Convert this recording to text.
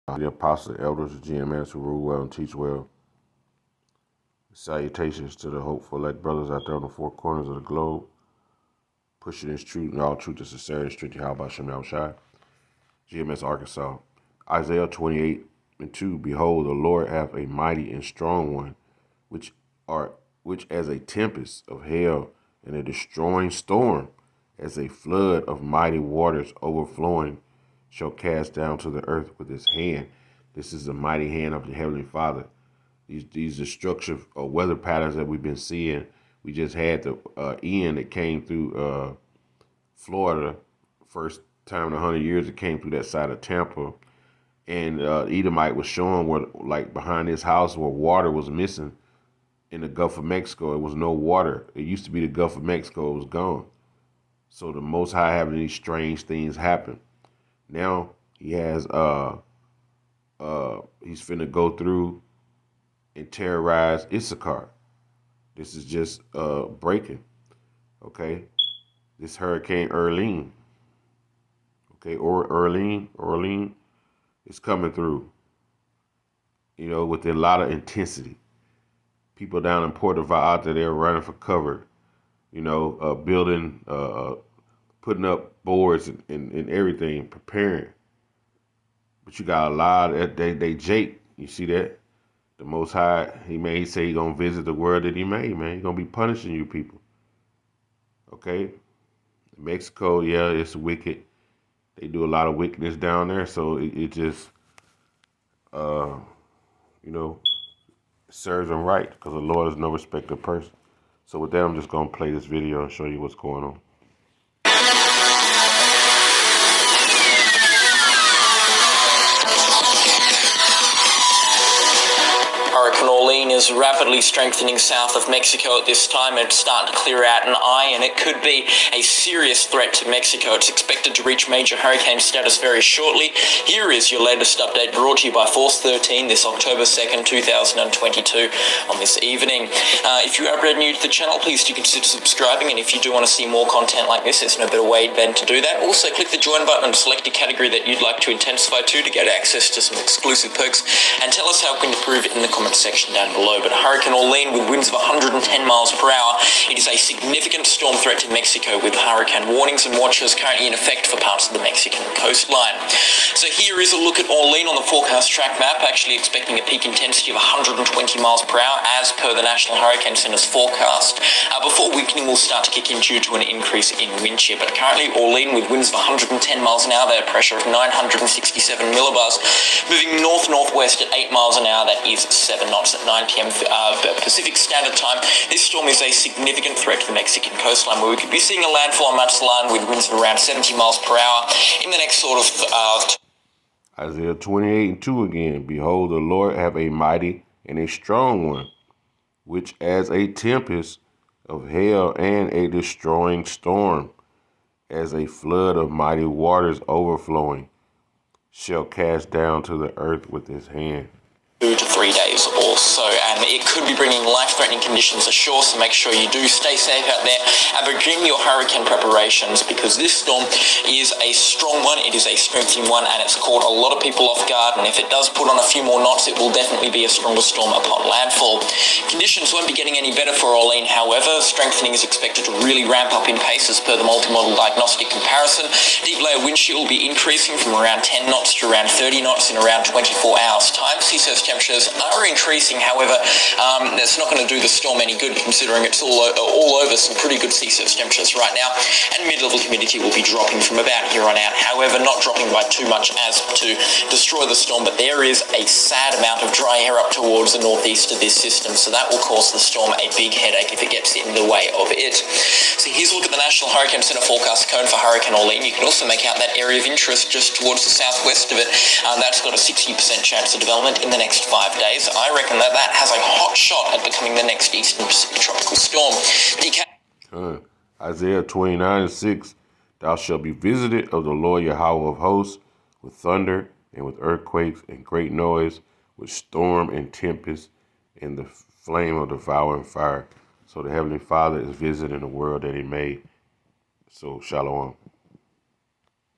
The apostles, elders, the GMS who rule well and teach well. Salutations to the hopeful elect brothers out there on the four corners of the globe, pushing this truth and all truth is sincerity, straight to Yahweh Shem Yahushai. GMS Arkansas. Isaiah 28:2. Behold, the Lord hath a mighty and strong one, which as a tempest of hell and a destroying storm, as a flood of mighty waters overflowing, shall cast down to the earth with his hand. This is the mighty hand of the Heavenly Father. These destructive weather patterns that we've been seeing. We just had the Ian that came through Florida, first time in 100 years it came through that side of Tampa. And Edomite was showing where, like behind his house, where water was missing in the Gulf of Mexico. It was no water. It used to be the Gulf of Mexico. It was gone. So the Most High having these strange things happen. Now he has he's finna go through and terrorize Issachar. This is just breaking. Okay, this Hurricane Erlene. Okay, or Orlean is coming through. You know, with a lot of intensity. People down in Port of out there, they're running for cover. You know, building, putting up boards and everything, preparing. But you got a lot of they Jake. You see that? The Most High, he say he gonna visit the world that he made, man. He gonna be punishing you people. Okay? Mexico, yeah, it's wicked. They do a lot of wickedness down there, so it just, you know, serves them right, because the Lord is no respecter of person. So with that, I'm just gonna play this video and show you what's going on. Hurricane Orlene is rapidly strengthening south of Mexico at this time. It's starting to clear out an eye, and it could be a serious threat to Mexico. It's expected to reach major hurricane status very shortly. Here is your latest update brought to you by Force 13 this October 2nd, 2022 on this evening. If you are brand new to the channel, please do consider subscribing, and if you do want to see more content like this, there's no better way than to do that. Also, click the join button and select a category that you'd like to intensify to get access to some exclusive perks, and tell us how we can improve in the comments section down below. But Hurricane Orlene, with winds of 110 miles per hour, it is a significant storm threat to Mexico, with hurricane warnings and watches currently in effect for parts of the Mexican coastline. So here is a look at Orlene on the forecast track map, actually expecting a peak intensity of 120 miles per hour as per the National Hurricane Center's forecast, before weakening will start to kick in due to an increase in wind shear. But currently Orlene, with winds of 110 miles an hour, their pressure of 967 millibars, moving north-northwest at 8 miles an hour, that is 7 knots at 9 p.m. Pacific Standard Time. This storm is a significant threat to the Mexican coastline, where we could be seeing a landfall on Mazatlan with winds of around 70 miles per hour in the next sort of... Isaiah 28:2 again. Behold, the Lord have a mighty and a strong one, which as a tempest of hell and a destroying storm, as a flood of mighty waters overflowing, shall cast down to the earth with his hand. 2 to 3 days or so, and it could be bringing life-threatening conditions ashore, so make sure you do stay safe out there and begin your hurricane preparations, because this storm is a strong one, it is a strengthening one, and it's caught a lot of people off guard, and if it does put on a few more knots, it will definitely be a stronger storm upon landfall. Conditions won't be getting any better for Orlene, however. Strengthening is expected to really ramp up in pace as per the multimodal diagnostic comparison. Deep layer wind shear will be increasing from around 10 knots to around 30 knots in around 24 hours time. Sea surface temperatures are increasing, however, that's not going to do the storm any good, considering it's all over some pretty good sea surface temperatures right now, and mid-level humidity will be dropping from about here on out, however, not dropping by too much as to destroy the storm, but there is a sad amount of dry air up towards the northeast of this system, so that will cause the storm a big headache if it gets in the way of it. So here's a look at the National Hurricane Center forecast cone for Hurricane Orlene. You can also make out that area of interest just towards the southwest of it. That's got a 60% chance of development in the next 5 days. I reckon that has a hot shot at becoming the next Eastern Pacific tropical storm. Isaiah 29:6. Thou shalt be visited of the Lord Yahweh of hosts, with thunder and with earthquakes and great noise, with storm and tempest and the flame of devouring fire. So the Heavenly Father is visiting the world that he made. So shalom.